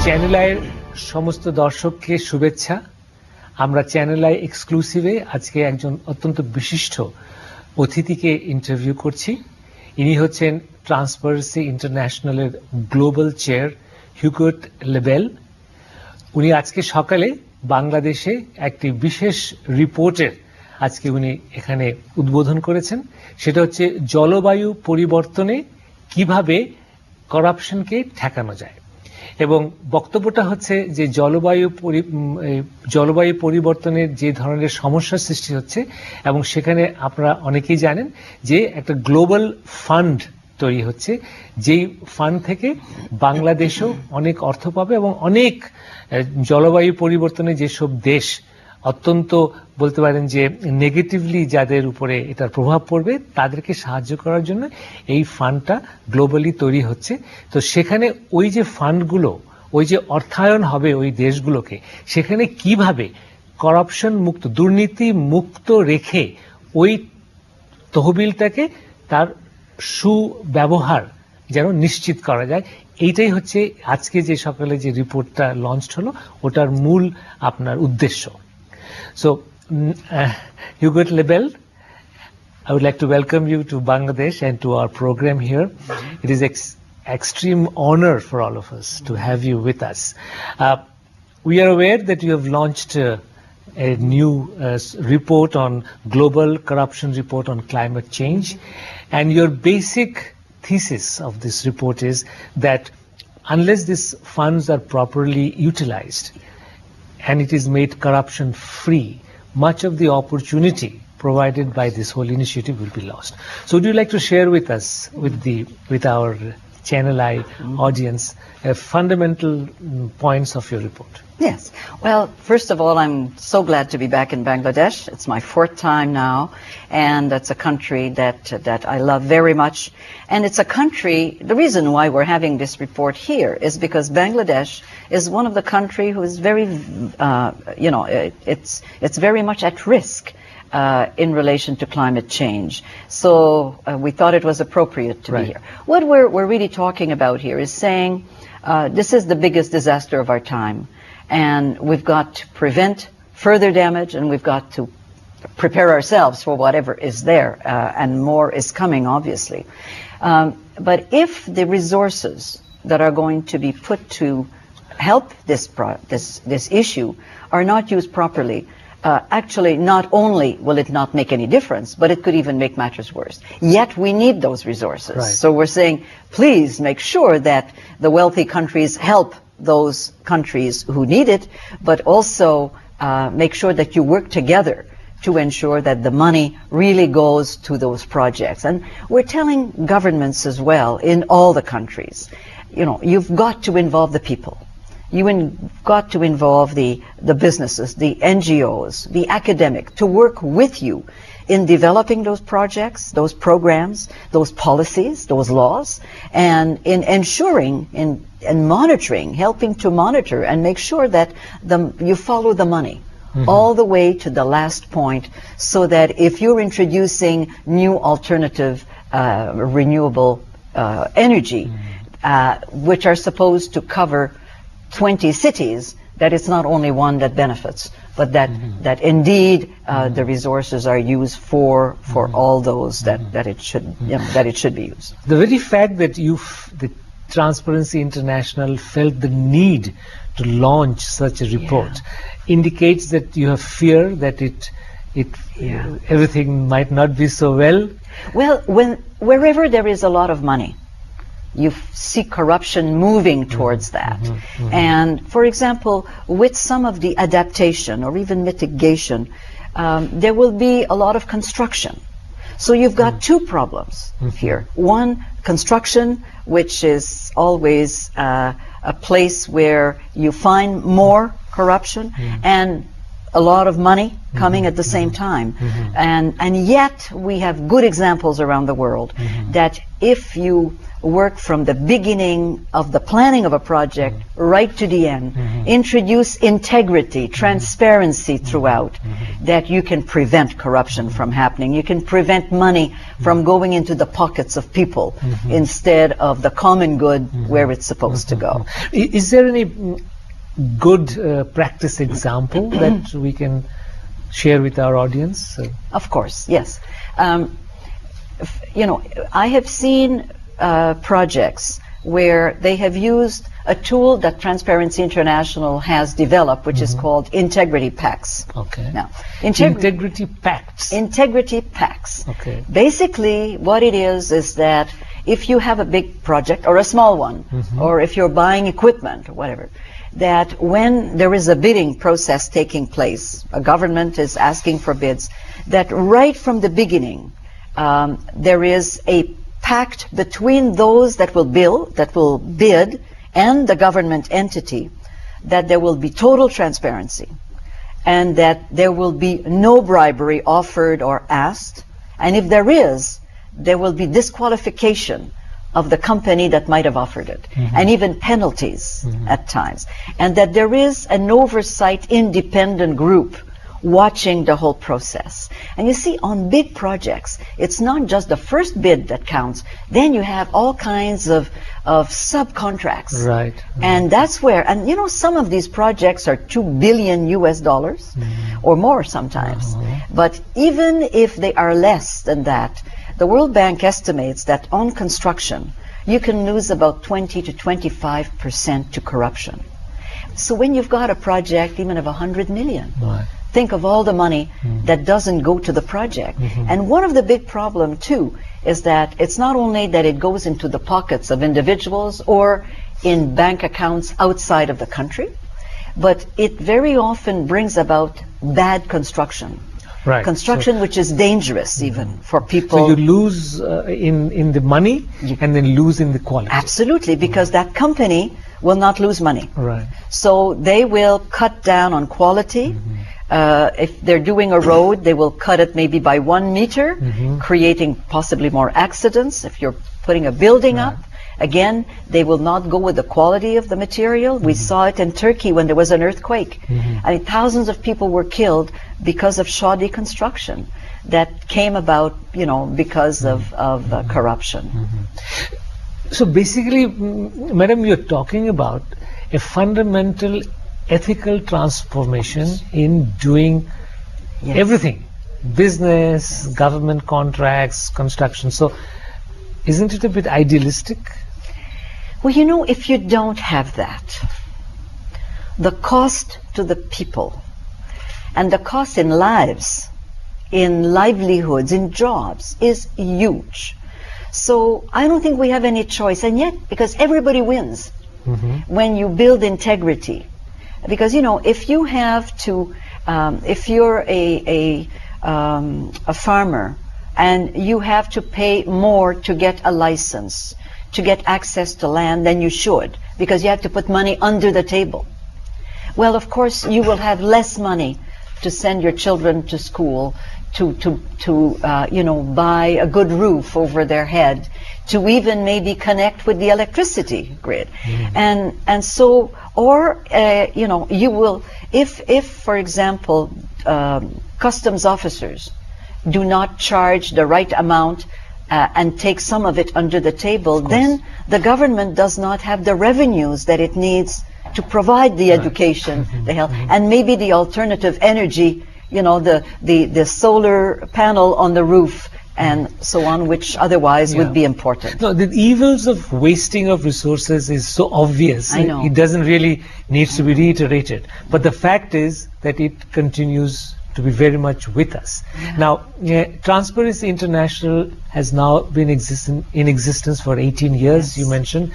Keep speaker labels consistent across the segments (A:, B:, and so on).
A: Channel আইয়ের সমস্ত দর্শককে শুভেচ্ছা। আমরা চ্যানেল আই এক্সক্লুসিভে আজকে একজন অত্যন্ত বিশিষ্ট অতিথিকে ইন্টারভিউ করছি। ইনি হচ্ছেন ট্রান্সপারেন্সি ইন্টারন্যাশনালের গ্লোবাল চেয়ার হিউগোট লেবেল। উনি আজকে সকালে বাংলাদেশে একটি বিশেষ রিপোর্টের আজকে উনি এখানে উদ্বোধন করেছেন। সেটা হচ্ছে জলবায়ু পরিবর্তনে কিভাবে করাপশনকে ঠেকানো যায়। এবং বক্তব্যটা হচ্ছে যে জলবায়ু পরিবর্তনের যে ধরনের সমস্যার সৃষ্টি হচ্ছে এবং সেখানে আপনারা অনেকেই জানেন যে একটা গ্লোবাল ফান্ড তৈরি হচ্ছে, যেই ফান্ড থেকে বাংলাদেশও অনেক অর্থ পাবে এবং অনেক জলবায়ু পরিবর্তনে যেসব দেশ অত্যন্ত বলতে পারেন যে নেগেটিভলি যাদের উপরে এটার প্রভাব পড়বে তাদেরকে সাহায্য করার জন্য এই ফান্ডটা গ্লোবালি তৈরি হচ্ছে। তো সেখানে ওই যে ফান্ডগুলো, ওই যে অর্থায়ন হবে ওই দেশগুলোকে, সেখানে কিভাবে করাপশন মুক্ত, দুর্নীতি মুক্ত রেখে ওই তহবিলটাকে তার সুব্যবহার যেন নিশ্চিত করা যায়, এইটাই হচ্ছে আজকে যে সকালে যে রিপোর্টটা লঞ্চ হলো ওটার মূল আপনার উদ্দেশ্য। So, Hugot Lebel, I would like to welcome you to Bangladesh and to our program here. It is extreme honor for all of us to have you with us. We are aware that you have launched a new report on global corruption report on climate change, and your basic thesis of this report is that unless these funds are properly utilized and it is made corruption free, much of the opportunity provided by this whole initiative will be lost. So would you like to share with us, with our Channel I audience, fundamental points of your report?
B: Yes. Well, first of all, I'm so glad to be back in Bangladesh. It's my 4th time now, and it's a country that I love very much. And it's a country, the reason why we're having this report here is because Bangladesh is one of the country who is very, it's very much at risk in relation to climate change. So we thought it was appropriate to be here. What we're really talking about here is saying this is the biggest disaster of our time, and we've got to prevent further damage, and we've got to prepare ourselves for whatever is there, and more is coming, obviously. But if the resources that are going to be put to help this issue are not used properly, actually, not only will it not make any difference, but it could even make matters worse. Yet we need those resources.
A: Right.
B: So we're saying, please make sure that the wealthy countries help those countries who need it, but also make sure that you work together to ensure that the money really goes to those projects. And we're telling governments as well in all the countries, you've got to involve the people. You've got to involve the businesses, the NGOs, the academic, to work with you in developing those projects, those programs, those policies, those laws, and in ensuring and monitoring, helping to monitor and make sure that you follow the money all the way to the last point, so that if you're introducing new alternative renewable energy, which are supposed to cover 20 cities, that it's not only one that benefits, but that indeed the resources are used for all those that it should be used.
A: The very fact that the Transparency International felt the need to launch such a report indicates that you have fear that everything might not be so well.
B: Well, wherever there is a lot of money, you see corruption moving towards that. And for example, with some of the adaptation or even mitigation, there will be a lot of construction. So you've got two problems here. One, construction, which is always a place where you find more corruption and a lot of money coming at the same time. And yet we have good examples around the world that if you work from the beginning of the planning of a project right to the end. Introduce integrity, transparency throughout, that you can prevent corruption from happening. You can prevent money from going into the pockets of people instead of the common good where it's supposed to go.
A: Is there any good practice example that we can share with our audience?
B: Of course, yes. You know, I have seen projects where they have used a tool that Transparency International has developed, which is called Integrity Pacts.
A: Okay.
B: Now,
A: Integrity Pacts.
B: Integrity Pacts.
A: Okay.
B: Basically, what it is that if you have a big project or a small one, or if you're buying equipment or whatever, that when there is a bidding process taking place, a government is asking for bids, that right from the beginning, there is a pact between those that will bid, and the government entity, that there will be total transparency, and that there will be no bribery offered or asked, and if there is, there will be disqualification of the company that might have offered it, and even penalties at times, and that there is an oversight independent group watching the whole process. And you see, on big projects, it's not just the first bid that counts. Then you have all kinds of subcontracts.
A: Right.
B: And that's where, and you know, some of these projects are $2 billion US or more sometimes. But even if they are less than that, the World Bank estimates that on construction, you can lose about 20 to 25% to corruption. So when you've got a project even of 100 million,
A: Right.
B: think of all the money that doesn't go to the project. And one of the big problem too is that it's not only that it goes into the pockets of individuals or in bank accounts outside of the country, but it very often brings about bad construction.
A: Right.
B: Construction which is dangerous even for people.
A: So you lose in the money and then lose in the quality.
B: Absolutely, because that company will not lose money.
A: Right.
B: So they will cut down on quality. If they're doing a road, they will cut it maybe by 1 meter, creating possibly more accidents. If you're putting a building up, again, they will not go with the quality of the material. We saw it in Turkey when there was an earthquake. I mean, thousands of people were killed because of shoddy construction that came about, you know, because of corruption.
A: So basically, Madam, you're talking about a fundamental ethical transformation in doing
B: Yes.
A: everything, business, government contracts, construction. So isn't it a bit idealistic?
B: Well, you know, if you don't have that, the cost to the people and the cost in lives, in livelihoods, in jobs is huge. So I don't think we have any choice. And yet, because everybody wins when you build integrity. Because, you know, if you have to, if you're a farmer and you have to pay more to get a license, to get access to land than you should, because you have to put money under the table. Well, of course, you will have less money to send your children to school, to you know, buy a good roof over their head, to even maybe connect with the electricity grid. And so, or, you know, you will, if for example, customs officers do not charge the right amount and take some of it under the table, then the government does not have the revenues that it needs to provide the education, the health, and maybe the alternative energy, you know, the solar panel on the roof and so on, which otherwise would be important.
A: No, the evils of wasting of resources is so obvious.
B: I know.
A: It doesn't really need to be reiterated. But the fact is that it continues to be very much with us. Now, Transparency International has now been in existence for 18 years, you mentioned,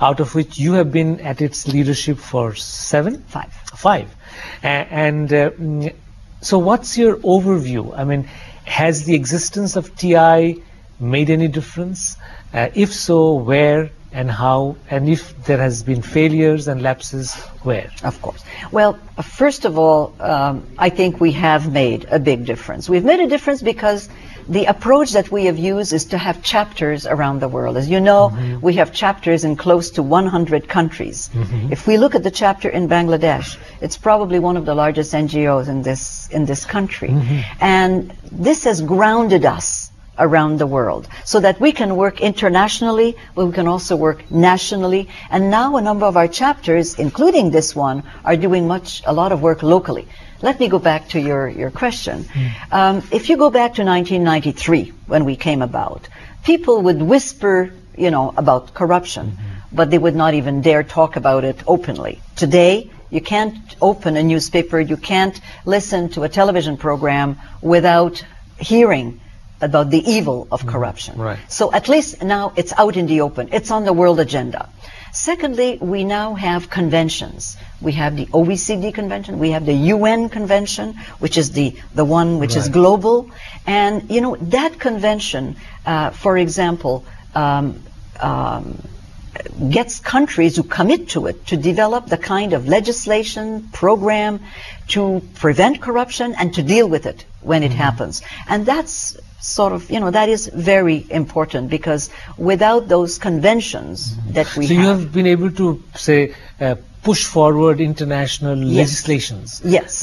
A: out of which you have been at its leadership for 7? 5. And so what's your overview? I mean, has the existence of TI made any difference? If so, where? and how, and if there has been failures and lapses, where?
B: Of course. Well, first of all, I think we have made a big difference. We've made a difference because the approach that we have used is to have chapters around the world. As you know, we have chapters in close to 100 countries. If we look at the chapter in Bangladesh, it's probably one of the largest NGOs in this country. And this has grounded us around the world so that we can work internationally, but we can also work nationally. And now a number of our chapters, including this one, are doing a lot of work locally. Let me go back to your question. If you go back to 1993, when we came about, people would whisper, about corruption, but they would not even dare talk about it openly. Today, you can't open a newspaper, you can't listen to a television program without hearing about the evil of corruption.
A: Right.
B: So at least now it's out in the open. It's on the world agenda. Secondly, we now have conventions. We have the OECD convention. We have the UN convention, which is the one which is global. And, that convention, for example, gets countries who commit to it to develop the kind of legislation, program to prevent corruption and to deal with it when it happens. And that's sort of, that is very important, because without those conventions that we
A: So you have been able to, say, push forward international legislations.
B: Yes.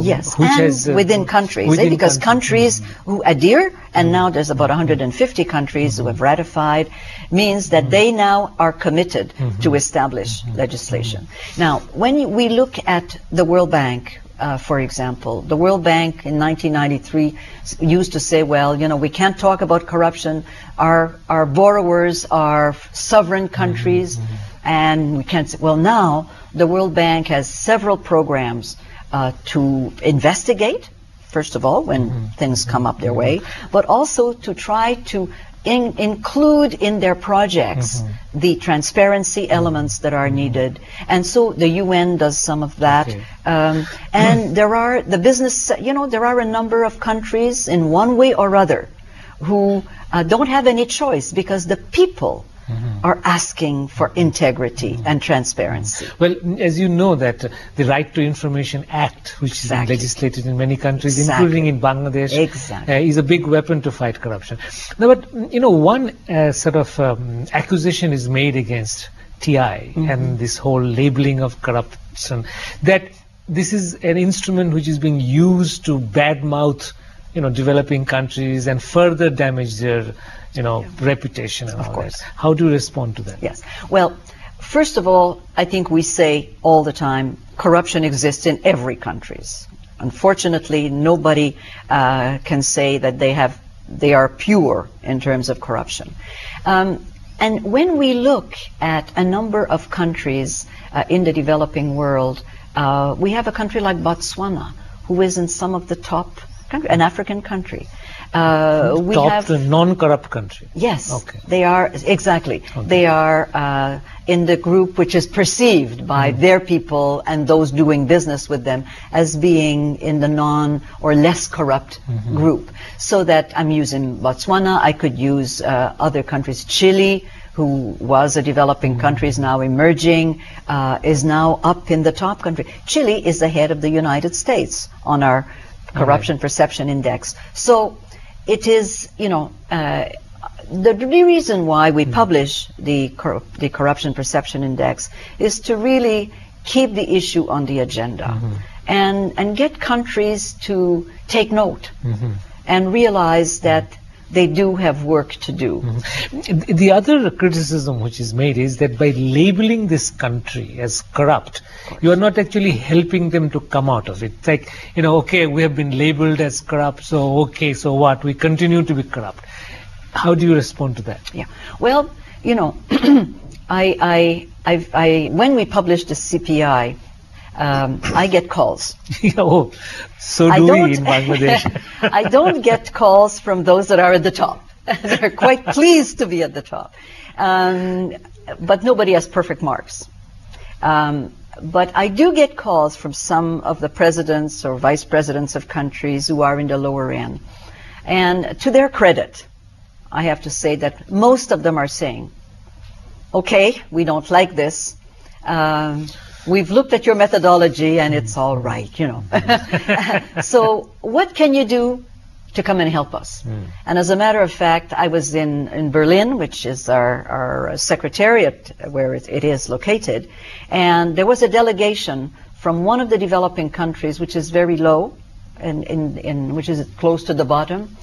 A: Yes.
B: Which and within countries. Because countries who adhere, and now there's about 150 countries who have ratified, means that they now are committed to establish legislation. Now, when we look at the World Bank, for example, the World Bank in 1993 used to say, well, we can't talk about corruption. Our borrowers are sovereign countries, and we can't say, well, now the World Bank has several programs to investigate, first of all, when things come up their way, but also to try to include in their projects the transparency elements that are needed. And so the UN does some of that. And there are the business, there are a number of countries in one way or other who don't have any choice, because the people are asking for integrity and transparency.
A: Well, as you know, that the Right to Information Act, which is legislated in many countries, including in Bangladesh, is a big weapon to fight corruption. Now, but one sort of accusation is made against TI and this whole labeling of corruption, that this is an instrument which is being used to badmouth developing countries and further damage their reputation and all that. How do you respond to that?
B: Yes. Well, first of all, I think we say all the time, corruption exists in every country. Unfortunately, nobody can say that they are pure in terms of corruption. And when we look at a number of countries in the developing world, we have a country like Botswana, who is in some of the top countries, an African country.
A: Top non-corrupt country.
B: Yes,
A: okay.
B: They are, exactly. Okay. They are in the group which is perceived by their people and those doing business with them as being in the non or less corrupt group. So that I'm using Botswana, I could use other countries. Chile, who was a developing country, is now emerging, is now up in the top country. Chile is ahead of the United States on our Corruption Perception Index. So it is, the reason why we publish the Corruption Perception Index is to really keep the issue on the agenda and get countries to take note and realize that they do have work to do.
A: The other criticism which is made is that by labeling this country as corrupt, you are not actually helping them to come out of it. It's like, okay, we have been labeled as corrupt, so okay, so what? We continue to be corrupt. How do you respond to that?
B: Yeah. Well, when we published the CPI, I get calls.
A: Oh, so do we in Bangladesh.
B: I don't get calls from those that are at the top. They're quite pleased to be at the top. But nobody has perfect marks. But I do get calls from some of the presidents or vice presidents of countries who are in the lower end. And to their credit, I have to say that most of them are saying, okay, we don't like this. We've looked at your methodology and it's all right, you know. So what can you do to come and help us? And as a matter of fact, I was in Berlin, which is our secretariat where it is located, and there was a delegation from one of the developing countries, which is very low, which is close to the bottom,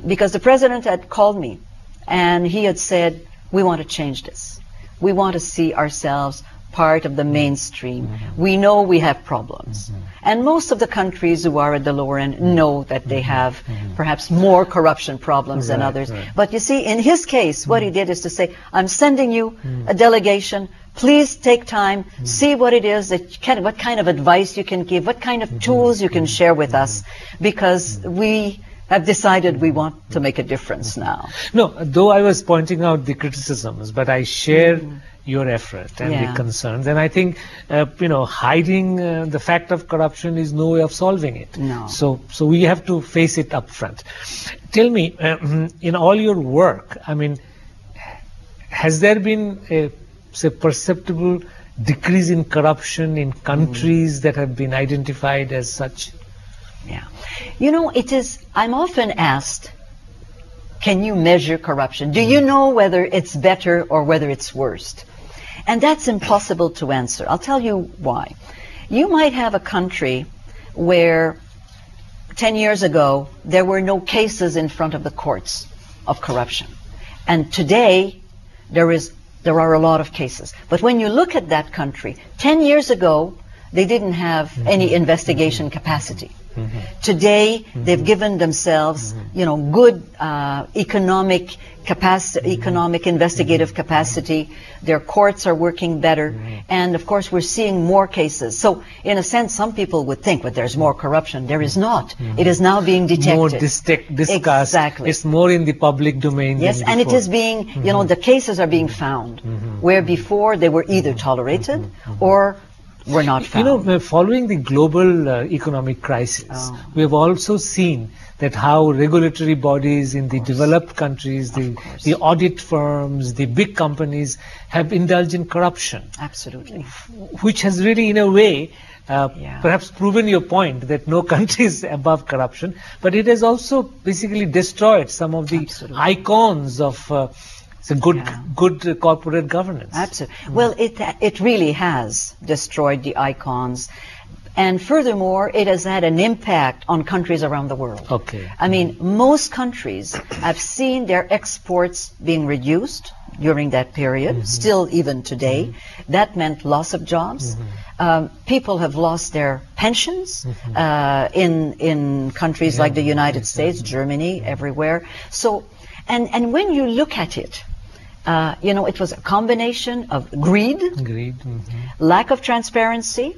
B: because the president had called me and he had said, we want to change this. We want to see ourselves part of the mainstream. We know we have problems. And most of the countries who are at the lower end know that they have perhaps more corruption problems than others. But you see, in his case, what he did is to say, I'm sending you a delegation. Please take time, see what it is, what kind of advice you can give, what kind of tools you can share with us, because we have decided we want to make a difference now.
A: No, though I was pointing out the criticisms, but I share your effort and the concerns, and I think hiding the fact of corruption is no way of solving it.
B: No.
A: So we have to face it up front. Tell me, in all your work, I mean, has there been a perceptible decrease in corruption in countries that have been identified as such?
B: Yeah. You know, I'm often asked, can you measure corruption? Do you know whether it's better or whether it's worse? And that's impossible to answer. I'll tell you why. You might have a country where 10 years ago there were no cases in front of the courts of corruption. And today there are a lot of cases. But when you look at that country, 10 years ago they didn't have any investigation capacity. Today, they've given themselves, good economic capacity, economic investigative capacity. Their courts are working better, and of course, we're seeing more cases. So, in a sense, some people would think, but there's more corruption. There is not. It is now being detected.
A: More discussed.
B: Exactly.
A: It's more in the public domain.
B: Yes,
A: than
B: and it
A: before.
B: is being, the cases are being found, where before they were either tolerated or were not found.
A: Following the global economic crisis, we have also seen that how regulatory bodies in the developed countries, the audit firms, the big companies have indulged in corruption.
B: Absolutely.
A: Which has really, in a way, perhaps proven your point that no country is above corruption, but it has also basically destroyed some of the icons of good corporate governance.
B: Absolutely. Well, it really has destroyed the icons. And furthermore, it has had an impact on countries around the world.
A: Okay.
B: I mean, most countries have seen their exports being reduced during that period, still even today. That meant loss of jobs. People have lost their pensions in countries like the United States, Germany, everywhere. So, and when you look at it, it was a combination of greed, lack of transparency,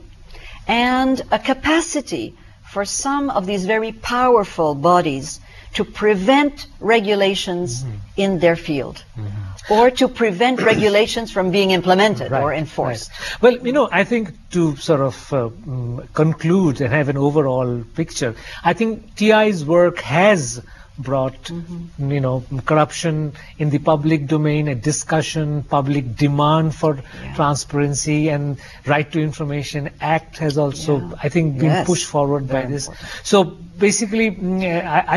B: and a capacity for some of these very powerful bodies to prevent regulations in their field, or to prevent regulations from being implemented or enforced.
A: Right. Well, I think to sort of conclude and have an overall picture, I think TI's work has brought, corruption in the public domain, a discussion, public demand for transparency, and Right to Information Act has also, I think, been pushed forward by this. So basically,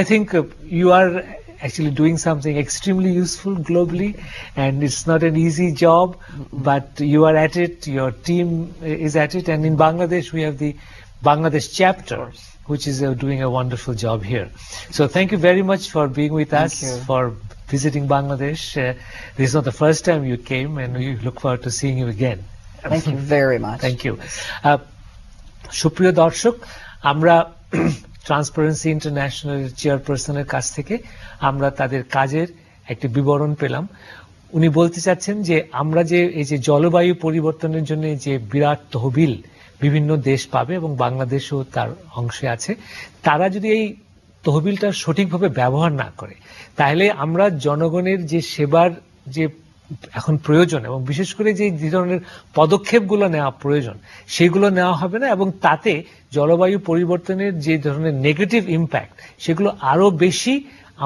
A: I think you are actually doing something extremely useful globally, and it's not an easy job, but you are at it, your team is at it, and in Bangladesh we have the Bangladesh chapter, which is doing a wonderful job here. So thank you very much for being with us, for visiting Bangladesh. This is not the first time you came, and we look forward to seeing you again.
B: Thank you very much.
A: Thank you. সুপ্রিয় দর্শক, আমরা transparency international চেয়ারপারসনের কাছ থেকে আমরা তাদের কাজের একটি বিবরণ পেলাম। উনি বলতে চাচ্ছেন যে আমরা এই যে জলবায়ু পরিবর্তনের জন্য যে বিরাট তহবিল বিভিন্ন দেশ পাবে এবং বাংলাদেশও তার অংশে আছে, তারা যদি এই তহবিলটা সঠিকভাবে ব্যবহার না করে, তাহলে আমরা জনগণের যে সেবার যে এখন প্রয়োজন এবং বিশেষ করে যে ধরনের পদক্ষেপগুলো নেওয়া প্রয়োজন সেগুলো নেওয়া হবে না, এবং তাতে জলবায়ু পরিবর্তনের যে ধরনের নেগেটিভ ইম্প্যাক্ট সেগুলো আরো বেশি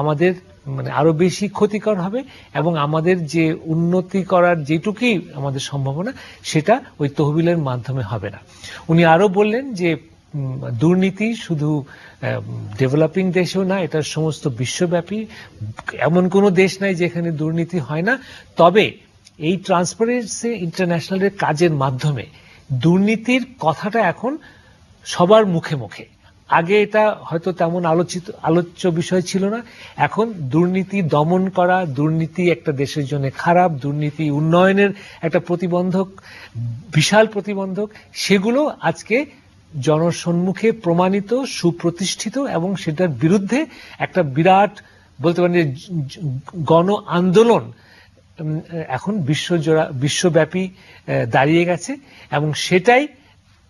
A: আমাদের মানে আরো বেশি ক্ষতিকর হবে, এবং আমাদের যে উন্নতি করার যেটুকুই আমাদের সম্ভাবনা সেটা ওই তহবিলের মাধ্যমে হবে না। উনি আরো বললেন যে দুর্নীতি শুধু ডেভেলপিং দেশেও না, এটা সমস্ত বিশ্বব্যাপী, এমন কোনো দেশ নাই যেখানে দুর্নীতি হয় না। তবে এই ট্রান্সপারেন্সি ইন্টারন্যাশনালের কাজের মাধ্যমে দুর্নীতির কথাটা এখন সবার মুখে মুখে। আগে এটা হয়তো তেমন আলোচ্য বিষয় ছিল না। এখন দুর্নীতি দমন করা, দুর্নীতি একটা দেশের জন্য খারাপ, দুর্নীতি উন্নয়নের একটা প্রতিবন্ধক, বিশাল প্রতিবন্ধক, সেগুলো আজকে জনসম্মুখে প্রমাণিত, সুপ্রতিষ্ঠিত, এবং সেটার বিরুদ্ধে একটা বিরাট বলতে পারেন যে গণ আন্দোলন এখন বিশ্বব্যাপী দাঁড়িয়ে গেছে, এবং সেটাই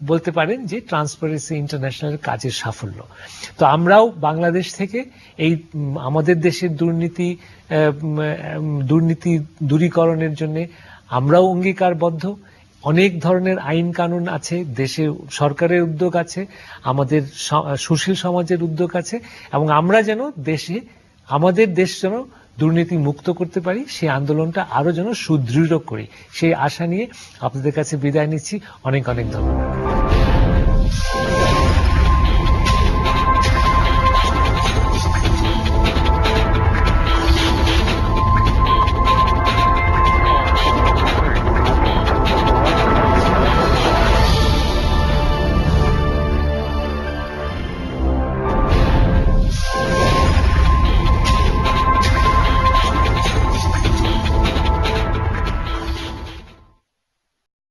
A: বলতে পারেন যে ট্রান্সপারেন্সি ইন্টারন্যাশনাল কাজের সাফল্য। তো আমরাও বাংলাদেশ থেকে এই আমাদের দেশের দুর্নীতি দূরীকরণের জন্য আমরাও অঙ্গীকারবদ্ধ। অনেক ধরনের আইন কানুন আছে, দেশে সরকারের উদ্যোগ আছে, আমাদের সুশীল সমাজের উদ্যোগ আছে, এবং আমরা যেন আমাদের দেশ যেন দুর্নীতি মুক্ত করতে পারি, সেই আন্দোলনটা আরো যেন সুদৃঢ় করি, সেই আশা নিয়ে আপনাদের কাছে বিদায় নিচ্ছি। অনেক অনেক ধন্যবাদ।